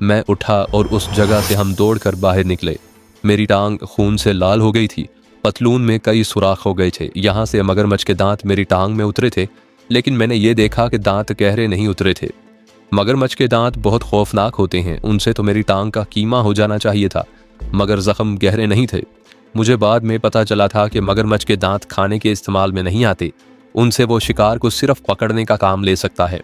मैं उठा और उस जगह से हम दौड़कर बाहर निकले। मेरी टांग खून से लाल हो गई थी, पतलून में कई सुराख हो गए थे। यहाँ से मगरमच्छ के दांत मेरी टांग में उतरे थे, लेकिन मैंने ये देखा कि दांत गहरे नहीं उतरे थे। मगरमच्छ के दांत बहुत खौफनाक होते हैं, उनसे तो मेरी टांग का कीमा हो जाना चाहिए था, मगर जख्म गहरे नहीं थे। मुझे बाद में पता चला था कि मगरमच्छ के दांत खाने के इस्तेमाल में नहीं आते, उनसे वो शिकार को सिर्फ पकड़ने का काम ले सकता है।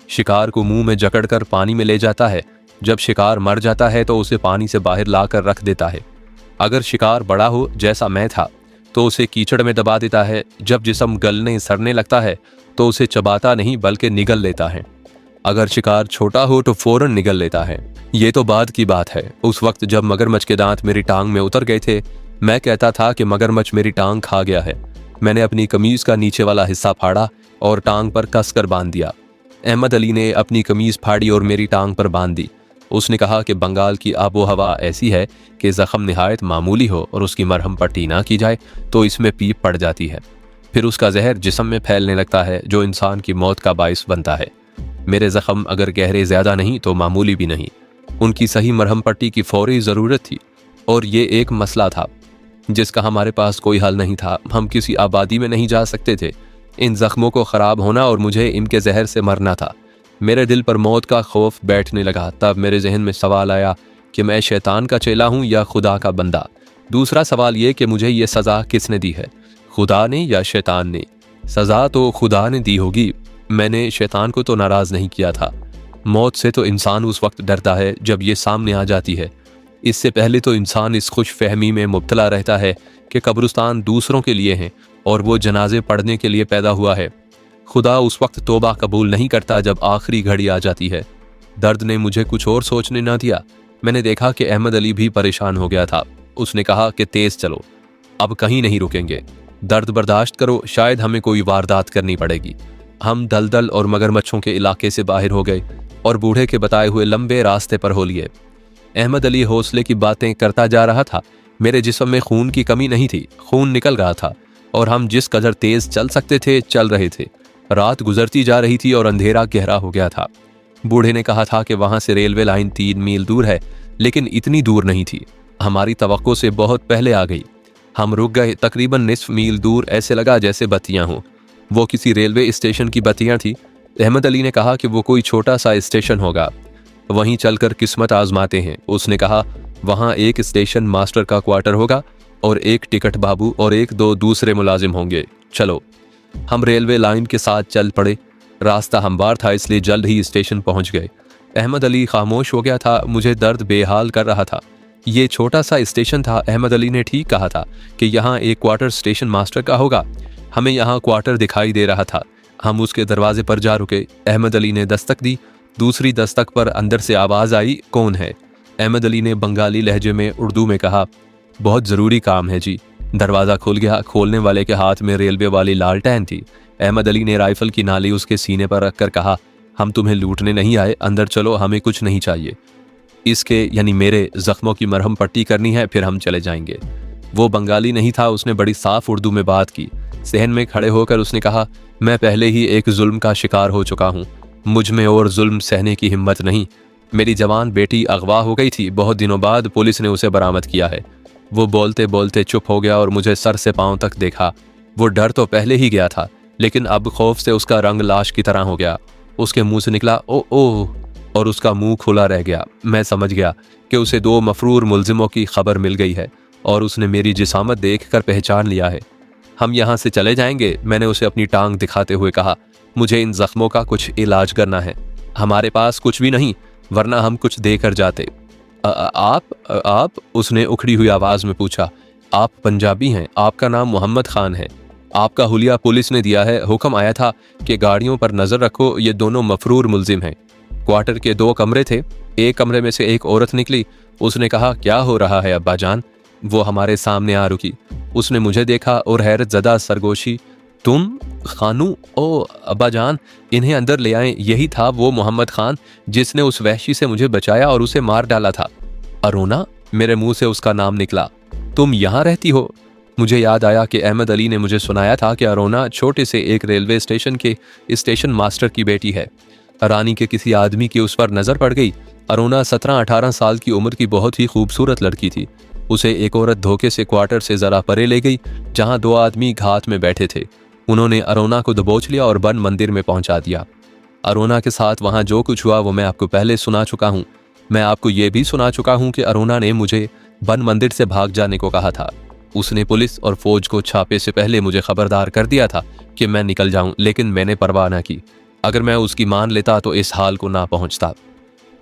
शिकार को मुंह में जकड़कर पानी में ले जाता है। जब शिकार मर जाता है तो उसे पानी से बाहर लाकर रख देता है। अगर शिकार बड़ा हो, जैसा मैं था, तो उसे कीचड़ में दबा देता है। जब जिस्म गलने सड़ने लगता है तो उसे चबाता नहीं बल्कि निगल लेता है। अगर शिकार छोटा हो तो फौरन निगल लेता है। ये तो बाद की बात है। उस वक्त जब मगरमच्छ के दांत मेरी टांग में उतर गए थे, मैं कहता था कि मगरमच्छ मेरी टांग खा गया है। मैंने अपनी कमीज का नीचे वाला हिस्सा फाड़ा और टांग पर कसकर बांध दिया। अहमद अली ने अपनी कमीज फाड़ी और मेरी टांग पर बांध दी। उसने कहा कि बंगाल की आबो हवा ऐसी है कि जख्म निहायत मामूली हो और उसकी मरहम पट्टी ना की जाए तो इसमें पीप पड़ जाती है। फिर उसका जहर जिस्म में फैलने लगता है, जो इंसान की मौत का बाइस बनता है। मेरे जख्म अगर गहरे ज़्यादा नहीं तो मामूली भी नहीं। उनकी सही मरहम पट्टी की फौरी ज़रूरत थी, और ये एक मसला था जिसका हमारे पास कोई हल नहीं था। हम किसी आबादी में नहीं जा सकते थे। इन जख्मों को ख़राब होना और मुझे इनके जहर से मरना था। मेरे दिल पर मौत का खौफ बैठने लगा। तब मेरे जहन में सवाल आया कि मैं शैतान का चेला हूँ या खुदा का बंदा। दूसरा सवाल ये कि मुझे ये सज़ा किसने दी है, खुदा ने या शैतान ने? सज़ा तो खुदा ने दी होगी। मैंने शैतान को तो नाराज़ नहीं किया था। मौत से तो इंसान उस वक्त डरता है जब ये सामने आ जाती है। इससे पहले तो इंसान इस खुश फहमी में मुब्तला रहता है कि कब्रिस्तान दूसरों के लिए हैं और वो जनाजे पढ़ने के लिए पैदा हुआ है। खुदा उस वक्त तौबा कबूल नहीं करता जब आखिरी घड़ी आ जाती है। दर्द ने मुझे कुछ और सोचने ना दिया। मैंने देखा कि अहमद अली भी परेशान हो गया था। उसने कहा कि तेज़ चलो, अब कहीं नहीं रुकेंगे। दर्द बर्दाश्त करो, शायद हमें कोई वारदात करनी पड़ेगी। हम दलदल और मगरमच्छों के इलाके से बाहर हो गए और बूढ़े के बताए हुए लंबे रास्ते पर हो लिए। अहमद अली हौसले की बातें करता जा रहा था। मेरे जिस्म में खून की कमी नहीं थी, खून निकल रहा था और हम जिस कदर तेज चल सकते थे चल रहे थे। रात गुजरती जा रही थी और अंधेरा गहरा हो गया था। बूढ़े ने कहा था कि वहां से रेलवे लाइन 3 मील दूर है, लेकिन इतनी दूर नहीं थी। हमारी तवक्को से बहुत पहले आ गई। हम रुक गए। तकरीबन निस्फ मील दूर ऐसे लगा जैसे बत्तियां हों। वो किसी रेलवे स्टेशन की बत्तियां थी। अहमद अली ने कहा कि वो कोई छोटा सा स्टेशन होगा, वहीं चलकर किस्मत आजमाते हैं। उसने कहा वहाँ एक स्टेशन मास्टर का क्वार्टर होगा और एक टिकट बाबू और 1-2 दूसरे मुलाजिम होंगे। चलो। हम रेलवे लाइन के साथ चल पड़े। रास्ता हमवार था, इसलिए जल्द ही स्टेशन पहुंच गए। अहमद अली खामोश हो गया था। मुझे दर्द बेहाल कर रहा था। ये छोटा सा स्टेशन था। अहमद अली ने ठीक कहा था कि यहाँ एक क्वार्टर स्टेशन मास्टर का होगा। हमें यहाँ क्वार्टर दिखाई दे रहा था। हम उसके दरवाजे पर जा रुके। अहमद अली ने दस्तक दी। दूसरी दस्तक पर अंदर से आवाज़ आई, कौन है? अहमद अली ने बंगाली लहजे में उर्दू में कहा, बहुत ज़रूरी काम है जी। दरवाज़ा खुल गया। खोलने वाले के हाथ में रेलवे वाली लालटेन थी। अहमद अली ने राइफल की नाली उसके सीने पर रखकर कहा, हम तुम्हें लूटने नहीं आए, अंदर चलो, हमें कुछ नहीं चाहिए। इसके यानी मेरे ज़ख्मों की मरहम पट्टी करनी है, फिर हम चले जाएंगे। वो बंगाली नहीं था। उसने बड़ी साफ उर्दू में बात की। सहन में खड़े होकर उसने कहा, मैं पहले ही एक जुल्म का शिकार हो चुका हूँ। मुझ में और जुल्म सहने की हिम्मत नहीं। मेरी जवान बेटी अगवा हो गई थी। बहुत दिनों बाद पुलिस ने उसे बरामद किया है। वो बोलते बोलते चुप हो गया और मुझे सर से पांव तक देखा। वो डर तो पहले ही गया था, लेकिन अब खौफ से उसका रंग लाश की तरह हो गया। उसके मुंह से निकला ओ ओ, और उसका मुंह खुला रह गया। मैं समझ गया कि उसे 2 मफरूर मुलजिमों की खबर मिल गई है और उसने मेरी जिसामत देखकर पहचान लिया है। हम यहाँ से चले जाएंगे, मैंने उसे अपनी टांग दिखाते हुए कहा। मुझे इन जख्मों का कुछ इलाज करना है। हमारे पास कुछ भी नहीं, वरना हम कुछ देकर जाते। आप? उसने उखड़ी हुई आवाज़ में पूछा। आप पंजाबी हैं? आपका नाम मोहम्मद खान है। आपका हुलिया पुलिस ने दिया है। हुक्म आया था कि गाड़ियों पर नज़र रखो, ये दोनों मफरूर मुलजिम हैं। क्वार्टर के 2 कमरे थे। एक कमरे में से एक औरत निकली। उसने कहा, क्या हो रहा है अब्बा जान? वो हमारे सामने आ रुकी। उसने मुझे देखा और हैरत ज़दा सरगोशी, तुम खानू? ओ अब्बा जान, इन्हें अंदर ले आएं। यही था वो मोहम्मद खान जिसने उस वहशी से मुझे बचाया और उसे मार डाला था। अरोना? मेरे मुंह से उसका नाम निकला। तुम यहाँ रहती हो? मुझे याद आया कि अहमद अली ने मुझे सुनाया था कि अरोना छोटे से एक रेलवे स्टेशन के स्टेशन मास्टर की बेटी है। रानी के किसी आदमी की उस पर नज़र पड़ गई अरुणा 17-18 साल की उम्र की बहुत ही खूबसूरत लड़की थी। उसे एक औरत धोखे से क्वार्टर से जरा परे ले गई, जहां 2 आदमी घात में बैठे थे। उन्होंने अरुणा को दबोच लिया और वन मंदिर में पहुंचा दिया। अरुणा के साथ वहां जो कुछ हुआ वो मैं आपको पहले सुना चुका हूं। मैं आपको ये भी सुना चुका हूं कि अरुणा ने मुझे वन मंदिर से भाग जाने को कहा था। उसने पुलिस और फौज को छापे से पहले मुझे खबरदार कर दिया था कि मैं निकल जाऊं, लेकिन मैंने परवाह न की। अगर मैं उसकी मान लेता तो इस हाल को ना पहुंचता।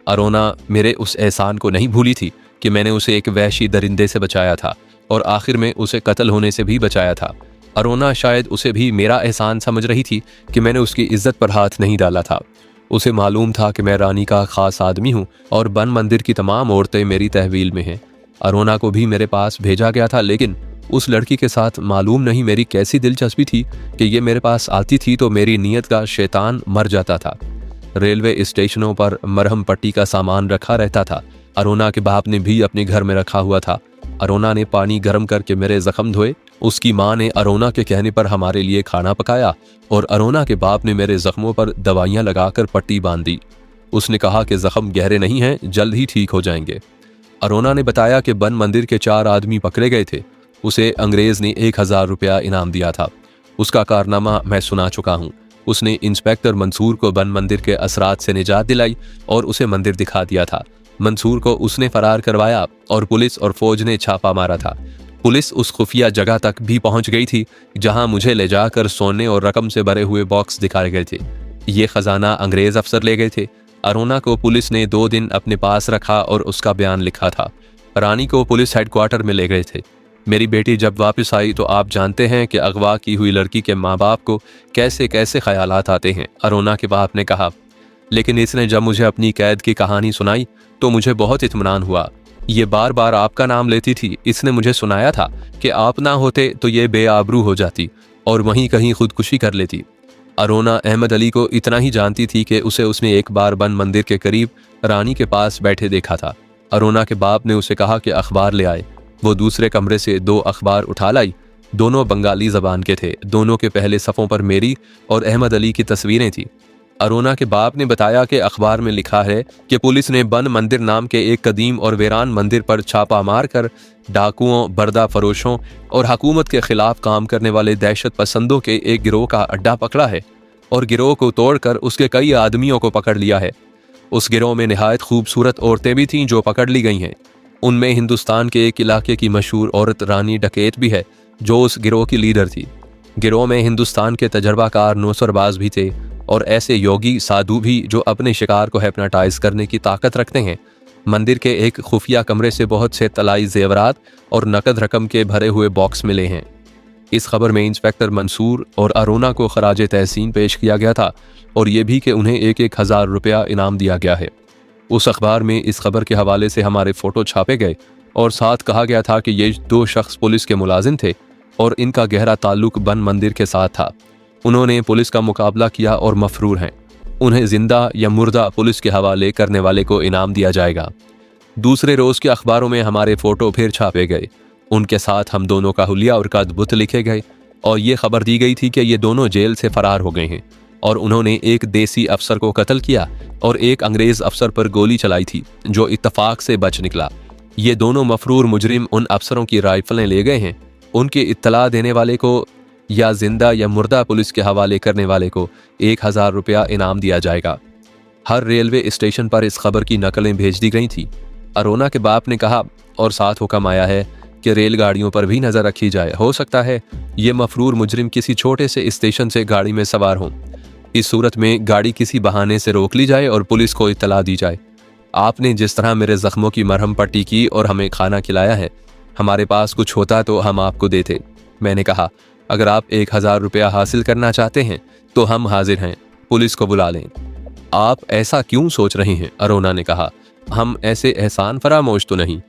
अरुणा मेरे उस एहसान को नहीं भूली थी कि मैंने उसे एक वहशी दरिंदे से बचाया था और आखिर में उसे कत्ल होने से भी बचाया था। अरुणा शायद उसे भी मेरा एहसान समझ रही थी कि मैंने उसकी इज्जत पर हाथ नहीं डाला था। उसे मालूम था कि मैं रानी का खास आदमी हूँ और वन मंदिर की तमाम औरतें मेरी तहवील में हैं। अरुणा को भी मेरे पास भेजा गया था, लेकिन उस लड़की के साथ मालूम नहीं मेरी कैसी दिलचस्पी थी कि ये मेरे पास आती थी तो मेरी नीयत का शैतान मर जाता था। रेलवे स्टेशनों पर मरहम पट्टी का सामान रखा रहता था। अरुणा के बाप ने भी अपने घर में रखा हुआ था। अरुणा ने पानी गर्म करके मेरे जख्म धोए। उसकी माँ ने अरुणा के कहने पर हमारे लिए खाना पकाया और अरुणा के बाप ने मेरे जख्मों पर दवाइयाँ लगाकर पट्टी बांध दी। उसने कहा कि जख्म गहरे नहीं हैं, जल्द ही ठीक हो जाएंगे। अरुणा ने बताया कि वन मंदिर के 4 आदमी पकड़े गए थे। उसे अंग्रेज ने 1000 रुपया इनाम दिया था। उसका कारनामा मैं सुना चुका हूँ। उसने इंस्पेक्टर मंसूर को वन मंदिर के असरात से निजात दिलाई और उसे मंदिर दिखा दिया था। मंसूर को उसने फरार करवाया और पुलिस और फौज ने छापा मारा था। पुलिस उस खुफिया जगह तक भी पहुंच गई थी जहां मुझे ले जाकर सोने और रकम से भरे हुए बॉक्स दिखाए गए थे। ये खजाना अंग्रेज अफसर ले गए थे। अरुणा को पुलिस ने 2 दिन अपने पास रखा और उसका बयान लिखा था। रानी को पुलिस हेडक्वार्टर में ले गए थे। मेरी बेटी जब वापस आई तो आप जानते हैं कि अगवा की हुई लड़की के माँ बाप को कैसे कैसे ख्यालात आते हैं, अरुणा के बाप ने कहा। लेकिन इसने जब मुझे अपनी कैद की कहानी सुनाई तो मुझे बहुत इत्मीनान हुआ। ये बार बार आपका नाम लेती थी। इसने मुझे सुनाया था कि आप ना होते तो ये बेआबरू हो जाती और वहीं कहीं खुदकुशी कर लेती। अरुणा अहमद अली को इतना ही जानती थी कि उसने एक बार वन मंदिर के करीब रानी के पास बैठे देखा था। अरुणा के बाप ने उसे कहा कि अखबार ले आए। वो दूसरे कमरे से 2 अखबार उठा लाई। दोनों बंगाली जबान के थे। दोनों के पहले सफ़ों पर मेरी और अहमद अली की तस्वीरें थी। अरुणा के बाप ने बताया कि अखबार में लिखा है कि पुलिस ने वन मंदिर नाम के एक कदीम और वीरान मंदिर पर छापा मारकर डाकुओं, बर्दा फरोशों और हुकूमत के खिलाफ काम करने वाले दहशत पसंदों के एक गिरोह का अड्डा पकड़ा है और गिरोह को तोड़कर उसके कई आदमियों को पकड़ लिया है। उस गिरोह में निहायत खूबसूरत औरतें भी थीं जो पकड़ ली गई हैं। उनमें हिंदुस्तान के एक इलाके की मशहूर औरत रानी डकैत भी है जो उस गिरोह की लीडर थी। गिरोह में हिंदुस्तान के तजर्बाकार नौसरबाज भी थे और ऐसे योगी साधु भी जो अपने शिकार को हिप्नोटाइज करने की ताकत रखते हैं। मंदिर के एक खुफिया कमरे से बहुत से तलाई जेवरात और नकद रकम के भरे हुए बॉक्स मिले हैं। इस खबर में इंस्पेक्टर मंसूर और अरुणा को खराज तहसीन पेश किया गया था और ये भी कि उन्हें 1-1000 रुपया इनाम दिया गया है। उस अखबार में इस खबर के हवाले से हमारे फ़ोटो छापे गए और साथ कहा गया था कि ये 2 शख्स पुलिस के मुलाजिम थे और इनका गहरा ताल्लुक वन मंदिर के साथ था। उन्होंने पुलिस का मुकाबला किया और मफरूर हैं। उन्हें जिंदा या मुर्दा पुलिस के हवाले करने वाले को इनाम दिया जाएगा। दूसरे रोज़ के अखबारों में हमारे फ़ोटो फिर छापे गए। उनके साथ हम दोनों का हुलिया और कदबुत लिखे गए और ये खबर दी गई थी कि ये दोनों जेल से फरार हो गए हैं और उन्होंने एक देसी अफसर को कत्ल किया और एक अंग्रेज़ अफसर पर गोली चलाई थी जो इत्तफाक से बच निकला। ये दोनों मफरूर मुजरिम उन अफसरों की राइफलें ले गए हैं। उनके इत्तला देने वाले को या जिंदा या मुर्दा पुलिस के हवाले करने वाले को 1000 रुपया इनाम दिया जाएगा। हर रेलवे स्टेशन पर इस खबर की नकलें भेज दी गई थी। अरुणा के बाप ने कहा और साथ हुक्म आया है कि रेलगाड़ियों पर भी नज़र रखी जाए। हो सकता है ये मफरूर मुजरिम किसी छोटे से स्टेशन से गाड़ी में सवार हों। इस सूरत में गाड़ी किसी बहाने से रोक ली जाए और पुलिस को इत्तला दी जाए। आपने जिस तरह मेरे जख्मों की मरहम पट्टी की और हमें खाना खिलाया है, हमारे पास कुछ होता तो हम आपको देते। मैंने कहा अगर आप 1000 रुपया हासिल करना चाहते हैं तो हम हाजिर हैं, पुलिस को बुला लें। आप ऐसा क्यों सोच रहे हैं? अरुणा ने कहा। हम ऐसे एहसान फरामोश तो नहीं।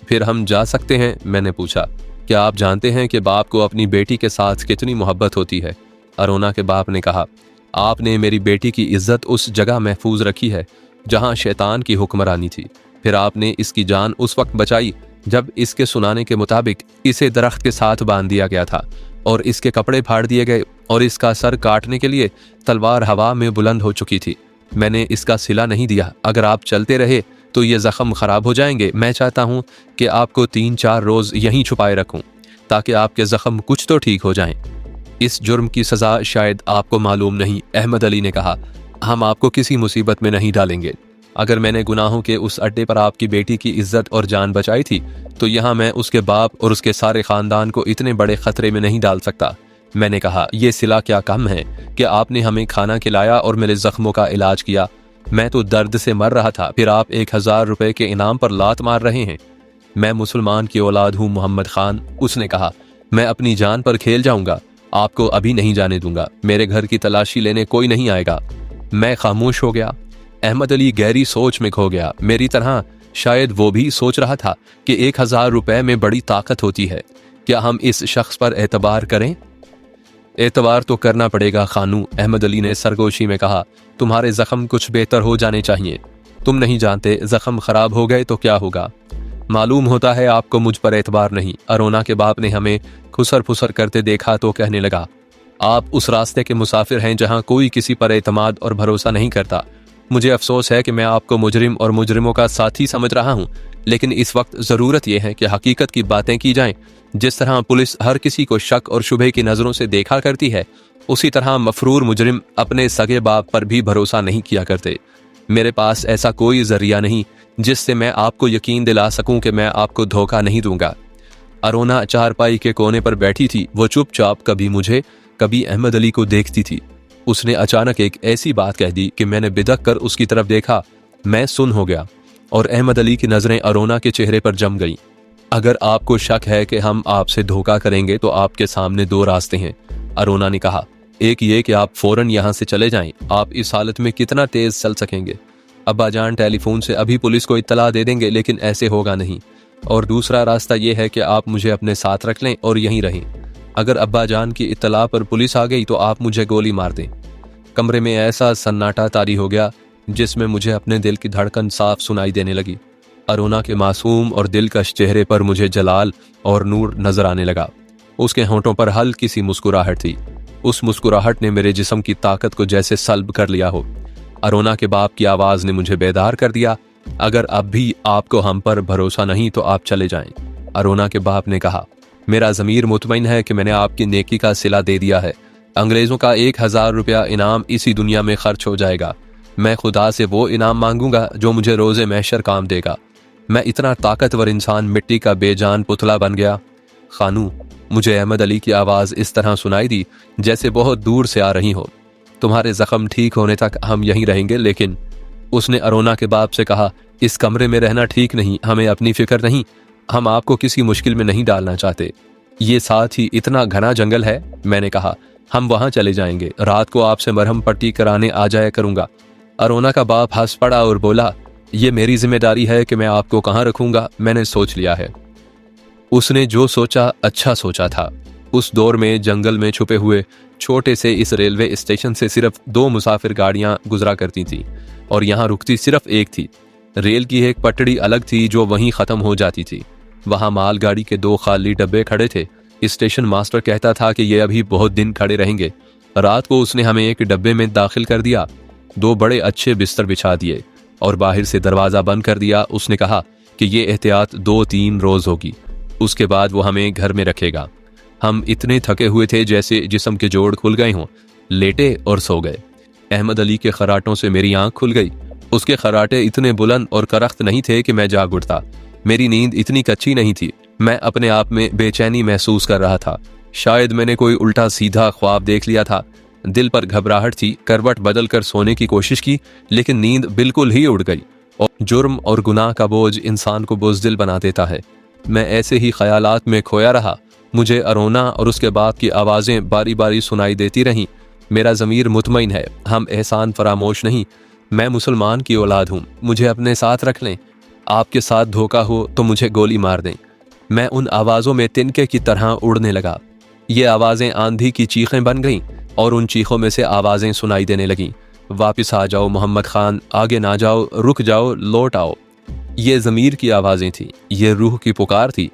फिर हम जा सकते हैं? मैंने पूछा। क्या आप जानते हैं कि बाप को अपनी बेटी के साथ कितनी मोहब्बत होती है? अरुणा के बाप ने कहा। आपने मेरी बेटी की इज्जत उस जगह महफूज रखी है जहां शैतान की हुक्मरानी थी। फिर आपने इसकी जान उस वक्त बचाई जब इसके सुनाने के मुताबिक इसे दरख्त के साथ बांध दिया गया था और इसके कपड़े फाड़ दिए गए और इसका सर काटने के लिए तलवार हवा में बुलंद हो चुकी थी। मैंने इसका सिला नहीं दिया। अगर आप चलते रहे तो ये ज़ख़म ख़राब हो जाएंगे। मैं चाहता हूँ कि आपको 3-4 रोज़ यहीं छुपाए रखूँ ताकि आपके ज़ख़म कुछ तो ठीक हो जाएं। इस जुर्म की सज़ा शायद आपको मालूम नहीं, अहमद अली ने कहा। हम आपको किसी मुसीबत में नहीं डालेंगे। अगर मैंने गुनाहों के उस अड्डे पर आपकी बेटी की इज्जत और जान बचाई थी तो यहाँ मैं उसके बाप और उसके सारे ख़ानदान को इतने बड़े ख़तरे में नहीं डाल सकता। मैंने कहा, यह सिला क्या कम है कि आपने हमें खाना खिलाया और मेरे ज़ख्मों का इलाज किया। मैं तो दर्द से मर रहा था, फिर आप 1000 रुपए के इनाम पर लात मार रहे हैं। मैं मुसलमान की औलाद हूँ मोहम्मद खान, उसने कहा। मैं अपनी जान पर खेल जाऊंगा, आपको अभी नहीं जाने दूंगा। मेरे घर की तलाशी लेने कोई नहीं आएगा। मैं खामोश हो गया। अहमद अली गहरी सोच में खो गया। मेरी तरह शायद वो भी सोच रहा था कि 1000 रुपए में बड़ी ताकत होती है। क्या हम इस शख्स पर एतबार करें? एतबार तो करना पड़ेगा खानू, अहमद अली ने सरगोशी में कहा। तुम्हारे जख्म कुछ बेहतर हो जाने चाहिए। तुम नहीं जानते जख्म खराब हो गए तो क्या होगा। मालूम होता है आपको मुझ पर एतबार नहीं। अरोना के बाप ने हमें खुसर फुसर करते देखा तो कहने लगा, आप उस रास्ते के मुसाफिर हैं जहां कोई किसी पर एतमाद और भरोसा नहीं करता। मुझे अफसोस है कि मैं आपको मुजरिम और मुजरिमों का साथी समझ रहा हूं, लेकिन इस वक्त ज़रूरत यह है कि हकीकत की बातें की जाएं। जिस तरह पुलिस हर किसी को शक और शुबे की नज़रों से देखा करती है, उसी तरह मफरूर मुजरिम अपने सगे बाप पर भी भरोसा नहीं किया करते। मेरे पास ऐसा कोई जरिया नहीं जिससे मैं आपको यकीन दिला सकूं कि मैं आपको धोखा नहीं दूंगा। अरोना चारपाई के कोने पर बैठी थी। वो चुपचाप कभी मुझे कभी अहमद अली को देखती थी। उसने अचानक एक ऐसी बात कह दी कि मैंने बिदक कर उसकी तरफ देखा। मैं सुन हो गया और अहमद अली की नजरें अरोना के चेहरे पर जम गईं। अगर आपको शक है कि हम आपसे धोखा करेंगे तो आपके सामने 2 रास्ते हैं, अरोना ने कहा। एक ये कि आप फौरन यहाँ से चले जाएं। आप इस हालत में कितना तेज चल सकेंगे? अब्बा जान टेलीफोन से अभी पुलिस को इत्तला दे देंगे, लेकिन ऐसे होगा नहीं। और दूसरा रास्ता ये है कि आप मुझे अपने साथ रख लें और यहीं रहें। अगर अब्बा जान की इत्तला पर पुलिस आ गई तो आप मुझे गोली मार दें। कमरे में ऐसा सन्नाटा तारी हो गया जिसमें मुझे अपने दिल की धड़कन साफ सुनाई देने लगी। अरोना के मासूम और दिलकश चेहरे पर मुझे जलाल और नूर नजर आने लगा। उसके होंठों पर हल्की सी मुस्कुराहट थी। उस मुस्कुराहट ने मेरे जिस्म की ताकत को जैसे सल्ब कर लिया हो। अरोना के बाप की आवाज ने मुझे बेदार कर दिया। अगर अब भी आपको हम पर भरोसा नहीं तो आप चले जाएं, अरोना के बाप ने कहा। मेरा ज़मीर मुतमईन है कि मैंने आपकी नेकी का सिला दे दिया है। अंग्रेजों का 1000 रुपया इनाम इसी दुनिया में खर्च हो जाएगा। मैं खुदा से वो इनाम मांगूंगा जो मुझे रोज़े महशर काम देगा। मैं इतना ताकतवर इंसान मिट्टी का बेजान पुतला बन गया। खानू, मुझे अहमद अली की आवाज़ इस तरह सुनाई दी जैसे बहुत दूर से आ रही हो। तुम्हारे जख्म ठीक होने तक हम यहीं रहेंगे, लेकिन उसने अरोना के बाप से कहा, इस कमरे में रहना ठीक नहीं। हमें अपनी फिक्र नहीं। हम आपको किसी मुश्किल में नहीं डालना चाहते। ये साथ ही इतना घना जंगल है। मैंने कहा, हम वहां चले जाएंगे। रात को आपसे मरहम पट्टी कराने आ जाया करूंगा। अरोना का बाप हंस पड़ा और बोला, यह मेरी जिम्मेदारी है कि मैं आपको कहाँ रखूंगा। मैंने सोच लिया है। उसने जो सोचा अच्छा सोचा था। उस दौर में जंगल में छुपे हुए छोटे से इस रेलवे स्टेशन से सिर्फ 2 मुसाफिर गाड़ियां गुजरा करती थी और यहाँ रुकती सिर्फ एक थी। रेल की एक पटड़ी अलग थी जो वहीं खत्म हो जाती थी। वहां मालगाड़ी के 2 खाली डब्बे खड़े थे। स्टेशन मास्टर कहता था कि ये अभी बहुत दिन खड़े रहेंगे। रात को उसने हमें एक डब्बे में दाखिल कर दिया, 2 बड़े अच्छे बिस्तर बिछा दिए और बाहर से दरवाजा बंद कर दिया। उसने कहा कि ये एहतियात 2-3 रोज होगी, उसके बाद वो हमें घर में रखेगा। हम इतने थके हुए थे जैसे जिस्म के जोड़ खुल गए हों। लेटे और सो गए। अहमद अली के खराटों से मेरी आंख खुल गई। उसके खराटे इतने बुलंद और करख्त नहीं थे कि मैं जाग उठता। मेरी नींद इतनी कच्ची नहीं थी। मैं अपने आप में बेचैनी महसूस कर रहा था। शायद मैंने कोई उल्टा सीधा ख्वाब देख लिया था। दिल पर घबराहट थी। करवट बदल कर सोने की कोशिश की, लेकिन नींद बिल्कुल ही उड़ गई। और जुर्म और गुनाह का बोझ इंसान को बुज़दिल बना देता है। मैं ऐसे ही ख्यालात में खोया रहा। मुझे अरोना और उसके बाप की आवाज़ें बारी बारी सुनाई देती रहीं। मेरा ज़मीर मुतमईन है। हम एहसान फरामोश नहीं। मैं मुसलमान की औलाद हूँ। मुझे अपने साथ रख लें। आपके साथ धोखा हो तो मुझे गोली मार दें। मैं उन आवाज़ों में तिनके की तरह उड़ने लगा। ये आवाज़ें आंधी की चीखें बन गईं और उन चीखों में से आवाज़ें सुनाई देने लगीं। वापस आ जाओ मोहम्मद खान, आगे ना जाओ, रुक जाओ, लौट आओ। ये ज़मीर की आवाज़ें थीं। ये रूह की पुकार थी।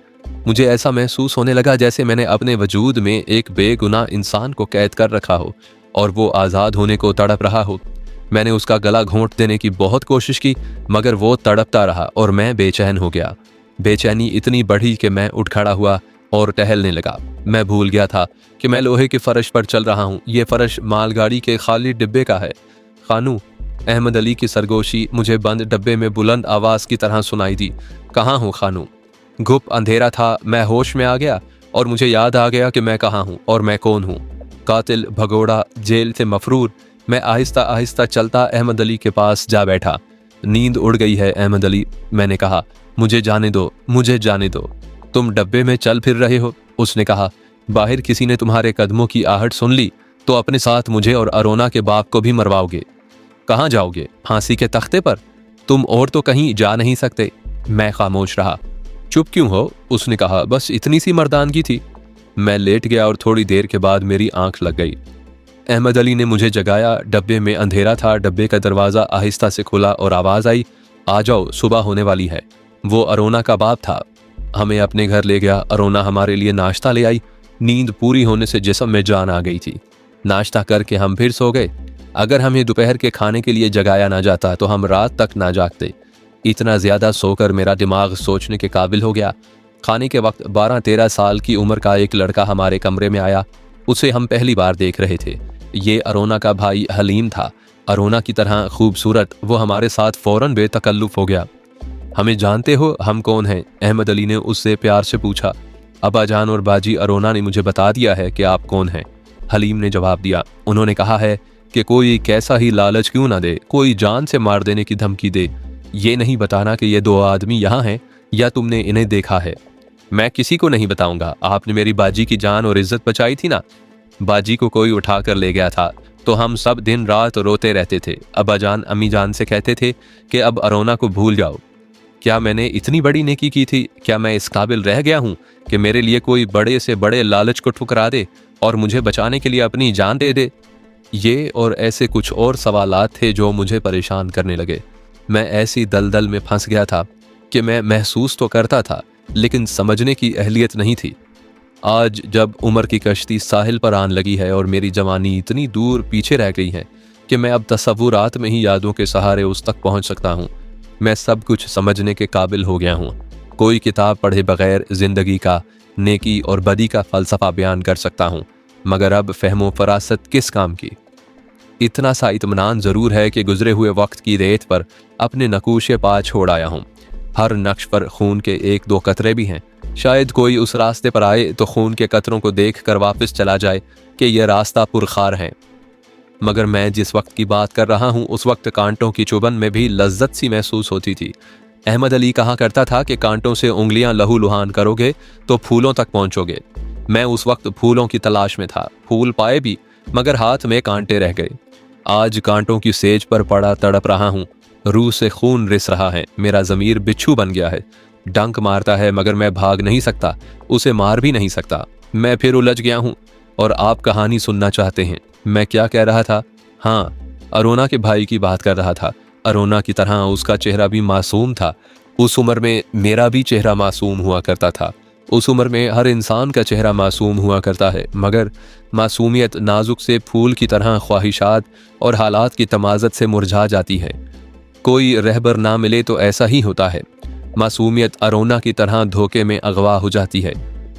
मुझे ऐसा महसूस होने लगा जैसे मैंने अपने वजूद में एक बेगुनाह इंसान को कैद कर रखा हो और वो आज़ाद होने को तड़प रहा हो। मैंने उसका गला घोंट देने की बहुत कोशिश की, मगर वो तड़पता रहा और मैं बेचैन हो गया। बेचैनी इतनी बढ़ी कि मैं उठ खड़ा हुआ और टहलने लगा। मैं भूल गया था कि मैं लोहे के फर्श पर चल रहा हूँ। ये फर्श मालगाड़ी के खाली डिब्बे का है। खानू, अहमद अली की सरगोशी मुझे बंद डब्बे में बुलंद आवाज की तरह सुनाई दी। कहाँ हूँ खानू? गुप अंधेरा था। मैं होश में आ गया और मुझे याद आ गया कि मैं कहाँ हूँ और मैं कौन हूँ। कातिल, भगोड़ा, जेल से मफरूर। मैं आहिस्ता आहिस्ता चलता अहमद अली के पास जा बैठा। नींद उड़ गई है अहमद अली, मैंने कहा। मुझे जाने दो, मुझे जाने दो। तुम डब्बे में चल फिर रहे हो, उसने कहा। बाहर किसी ने तुम्हारे कदमों की आहट सुन ली तो अपने साथ मुझे और अरोना के बाप को भी मरवाओगे। कहाँ जाओगे? फांसी के तख्ते पर? तुम और तो कहीं जा नहीं सकते। मैं खामोश रहा। चुप क्यों हो? उसने कहा। बस इतनी सी मर्दानगी थी। मैं लेट गया और थोड़ी देर के बाद मेरी आंख लग गई। अहमद अली ने मुझे जगाया। डब्बे में अंधेरा था। डब्बे का दरवाज़ा आहिस्ता से खुला और आवाज़ आई, आ जाओ, सुबह होने वाली है। वो अरोना का बाप था। हमें अपने घर ले गया। अरोना हमारे लिए नाश्ता ले आई। नींद पूरी होने से जिस्म में जान आ गई थी। नाश्ता करके हम फिर सो गए। अगर हमें दोपहर के खाने के लिए जगाया ना जाता तो हम रात तक ना जागते। इतना ज़्यादा सोकर मेरा दिमाग सोचने के काबिल हो गया। खाने के वक्त 12-13 साल की उम्र का एक लड़का हमारे कमरे में आया। उसे हम पहली बार देख रहे थे। ये अरोना का भाई हलीम था। अरोना की तरह खूबसूरत। वो हमारे साथ फौरन बेतकल्लुफ़ हो गया। हमें जानते हो हम कौन हैं? अहमद अली ने उससे प्यार से पूछा। अब्बा जान और बाजी, अरोना ने मुझे बता दिया है कि आप कौन हैं, हलीम ने जवाब दिया। उन्होंने कहा है कि कोई कैसा ही लालच क्यों ना दे, कोई जान से मार देने की धमकी दे, ये नहीं बताना कि ये 2 आदमी यहाँ हैं या तुमने इन्हें देखा है। मैं किसी को नहीं बताऊंगा। आपने मेरी बाजी की जान और इज्जत बचाई थी ना। बाजी को कोई उठा कर ले गया था तो हम सब दिन रात रोते रहते थे। अब्बा जान अम्मी जान से कहते थे कि अब अरोना को भूल जाओ। क्या मैंने इतनी बड़ी नेकी की थी? क्या मैं इस काबिल रह गया हूँ कि मेरे लिए कोई बड़े से बड़े लालच को ठुकरा दे और मुझे बचाने के लिए अपनी जान दे दे? ये और ऐसे कुछ और सवालात थे जो मुझे परेशान करने लगे। मैं ऐसी दलदल में फंस गया था कि मैं महसूस तो करता था लेकिन समझने की अहलियत नहीं थी। आज जब उम्र की कश्ती साहिल पर आन लगी है और मेरी जवानी इतनी दूर पीछे रह गई है कि मैं अब तसव्वुरात में ही यादों के सहारे उस तक पहुंच सकता हूं, मैं सब कुछ समझने के काबिल हो गया हूं। कोई किताब पढ़े बगैर जिंदगी का, नेकी और बदी का फलसफा बयान कर सकता हूं, मगर अब फहमो फरासत किस काम की। इतना सा इत्मीनान जरूर है कि गुजरे हुए वक्त की रेत पर अपने नकूशे पा छोड़ आया हूं। हर नक्श पर खून के 1-2 कतरे भी हैं। शायद कोई उस रास्ते पर आए तो खून के कतरों को देख कर वापस चला जाए कि यह रास्ता पुरखार है। मगर मैं जिस वक्त की बात कर रहा हूं उस वक्त कांटों की चुभन में भी लज्जत सी महसूस होती थी। अहमद अली कहा करता था कि कांटों से उंगलियां लहू लुहान करोगे तो फूलों तक पहुंचोगे। मैं उस वक्त फूलों की तलाश में था। फूल पाए भी मगर हाथ में कांटे रह गए। आज कांटों की सेज पर पड़ा तड़प रहा हूं। रूह से खून रिस रहा है। मेरा ज़मीर बिच्छू बन गया है। डंक मारता है मगर मैं भाग नहीं सकता, उसे मार भी नहीं सकता। मैं फिर उलझ गया हूं और आप कहानी सुनना चाहते हैं। मैं क्या कह रहा था? हाँ, अरोना के भाई की बात कर रहा था। अरोना की तरह उसका चेहरा भी मासूम था। उस उम्र में मेरा भी चेहरा मासूम हुआ करता था। उस उम्र में हर इंसान का चेहरा मासूम हुआ करता है, मगर मासूमियत नाजुक से फूल की तरह ख्वाहिशात और हालात की तमाज़त से मुरझा जाती है। कोई रहबर ना मिले तो ऐसा ही होता है। मासूमियत अरोना की तरह धोखे में अगवा हो जाती है।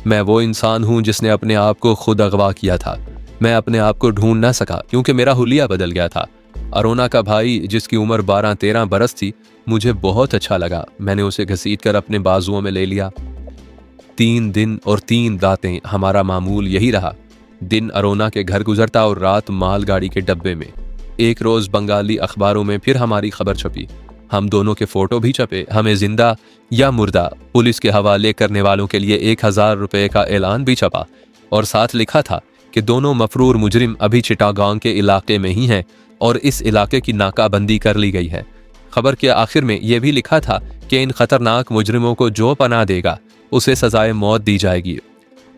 मैं वो इंसान हूँ जिसने अपने आप को खुद अगवा किया था। मैं अपने आप को ढूंढ ना सका क्योंकि मेरा हुलिया बदल गया था। अरोना का भाई जिसकी उम्र 12-13 बरस थी, मुझे बहुत अच्छा लगा। मैंने उसे घसीट कर अपने बाजुओं में ले लिया। 3 दिन और 3 रातें हमारा मामूल यही रहा। दिन अरोना के घर गुजरता और रात मालगाड़ी के डब्बे में। एक रोज़ बंगाली अखबारों में फिर हमारी खबर छपी। हम दोनों के फोटो भी छपे। हमें जिंदा या मुर्दा पुलिस के हवाले करने वालों के लिए 1000 रुपये का ऐलान भी छपा और साथ लिखा था कि दोनों मफरूर मुजरिम अभी चिटागांव के इलाके में ही हैं और इस इलाके की नाकाबंदी कर ली गई है। खबर के आखिर में यह भी लिखा था कि इन खतरनाक मुजरिमों को जो पनाह देगा उसे सजाए मौत दी जाएगी।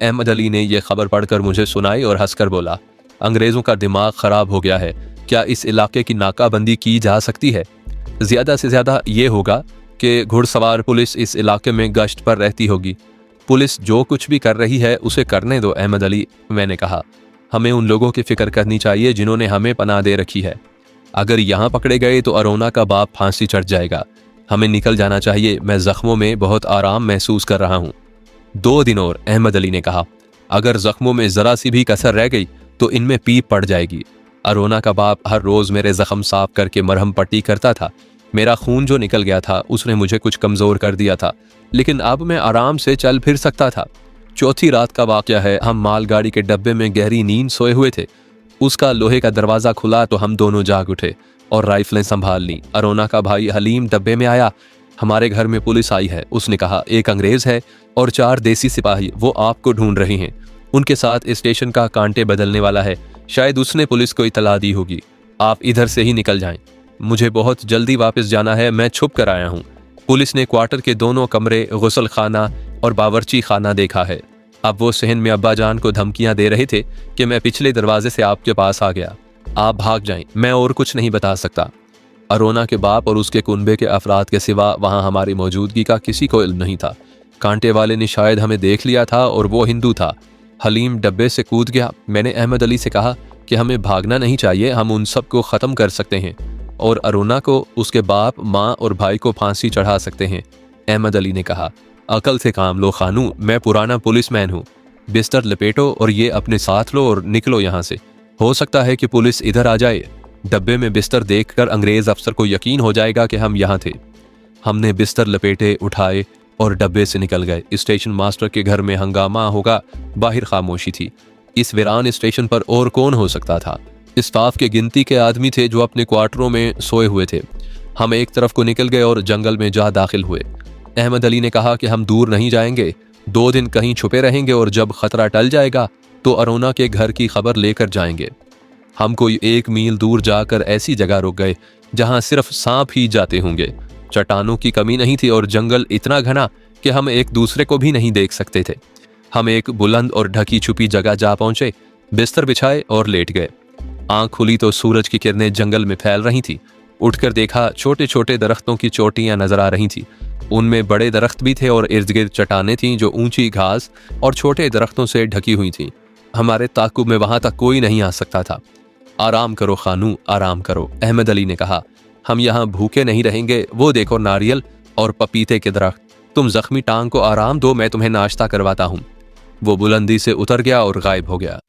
अहमद अली ने यह खबर पढ़कर मुझे सुनाई और हंसकर बोला, अंग्रेज़ों का दिमाग खराब हो गया है। क्या इस इलाके की नाकाबंदी की जा सकती है? ज़्यादा से ज़्यादा ये होगा कि घुड़सवार पुलिस इस इलाके में गश्त पर रहती होगी। पुलिस जो कुछ भी कर रही है उसे करने दो अहमद अली, मैंने कहा। हमें उन लोगों की फ़िक्र करनी चाहिए जिन्होंने हमें पनाह दे रखी है। अगर यहाँ पकड़े गए तो अरोना का बाप फांसी चढ़ जाएगा। हमें निकल जाना चाहिए, मैं जख्मों में बहुत आराम महसूस कर रहा हूँ। 2 दिन और, अहमद अली ने कहा। अगर जख्मों में जरा सी भी कसर रह गई तो इनमें पीप पड़ जाएगी। अरोना का बाप हर रोज मेरे जख्म साफ करके मरहम पट्टी करता था। मेरा खून जो निकल गया था उसने मुझे कुछ कमजोर कर दिया था, लेकिन अब मैं आराम से चल फिर सकता था। चौथी रात का वाकया है। हम मालगाड़ी के डब्बे में गहरी नींद सोए हुए थे। उसका लोहे का दरवाजा खुला तो हम दोनों जाग उठे और राइफलें संभाल ली। अरोना का भाई हलीम डब्बे में आया। हमारे घर में पुलिस आई है, उसने कहा। एक अंग्रेज है और 4 देसी सिपाही, वो आपको ढूंढ रहे हैं। उनके साथ स्टेशन का कांटे बदलने वाला है, शायद उसने पुलिस को इतला दी होगी। आप इधर से ही निकल जाएं। मुझे बहुत जल्दी वापस जाना है, मैं छुप कर आया हूँ। पुलिस ने क्वार्टर के दोनों कमरे, गुसल खाना और बावर्ची खाना देखा है। अब वो सहन में अब्बा जान को धमकियां दे रहे थे कि मैं पिछले दरवाजे से आपके पास आ गया, आप भाग जाएं, मैं और कुछ नहीं बता सकता। अरोना के बाप और उसके कुनबे के अफराद के सिवा वहां हमारी मौजूदगी का किसी को इल्म नहीं था। कांटे वाले ने शायद हमें देख लिया था और वो हिंदू था। हलीम डब्बे से कूद गया। मैंने अहमद अली से कहा कि हमें भागना नहीं चाहिए, हम उन सब को ख़त्म कर सकते हैं और अरोना को, उसके बाप, माँ और भाई को फांसी चढ़ा सकते हैं। अहमद अली ने कहा, अकल से काम लो खानू, मैं पुराना पुलिसमैन हूँ। बिस्तर लपेटो और ये अपने साथ लो और निकलो यहाँ से। हो सकता है कि पुलिस इधर आ जाए। डब्बे में बिस्तर देखकर अंग्रेज अफसर को यकीन हो जाएगा कि हम यहाँ थे। हमने बिस्तर लपेटे, उठाए और डब्बे से निकल गए। स्टेशन मास्टर के घर में हंगामा होगा, बाहर खामोशी थी। इस वीरान स्टेशन पर और कौन हो सकता था? स्टाफ के गिनती के आदमी थे जो अपने क्वार्टरों में सोए हुए थे। हम एक तरफ को निकल गए और जंगल में जा दाखिल हुए। अहमद अली ने कहा कि हम दूर नहीं जाएंगे, 2 दिन कहीं छुपे रहेंगे और जब खतरा टल जाएगा तो अरोना के घर की खबर लेकर जाएंगे। हम कोई 1 मील दूर जाकर ऐसी जगह रुक गए जहां सिर्फ सांप ही जाते होंगे। चट्टानों की कमी नहीं थी और जंगल इतना घना कि हम एक दूसरे को भी नहीं देख सकते थे। हम एक बुलंद और ढकी छुपी जगह जा पहुंचे, बिस्तर बिछाए और लेट गए। आंख खुली तो सूरज की किरणें जंगल में फैल रही थी। उठकर देखा, छोटे छोटे दरख्तों की चोटियां नजर आ रही थी। उनमें बड़े दरख्त भी थे और इर्द गिर्द चट्टानें थीं जो ऊंची घास और छोटे दरख्तों से ढकी हुई थीं। हमारे ताकुब में वहां तक कोई नहीं आ सकता था। आराम करो खानू, आराम करो, अहमद अली ने कहा। हम यहाँ भूखे नहीं रहेंगे। वो देखो नारियल और पपीते के दरख्त। तुम जख्मी टांग को आराम दो, मैं तुम्हें नाश्ता करवाता हूँ। वो बुलंदी से उतर गया और गायब हो गया।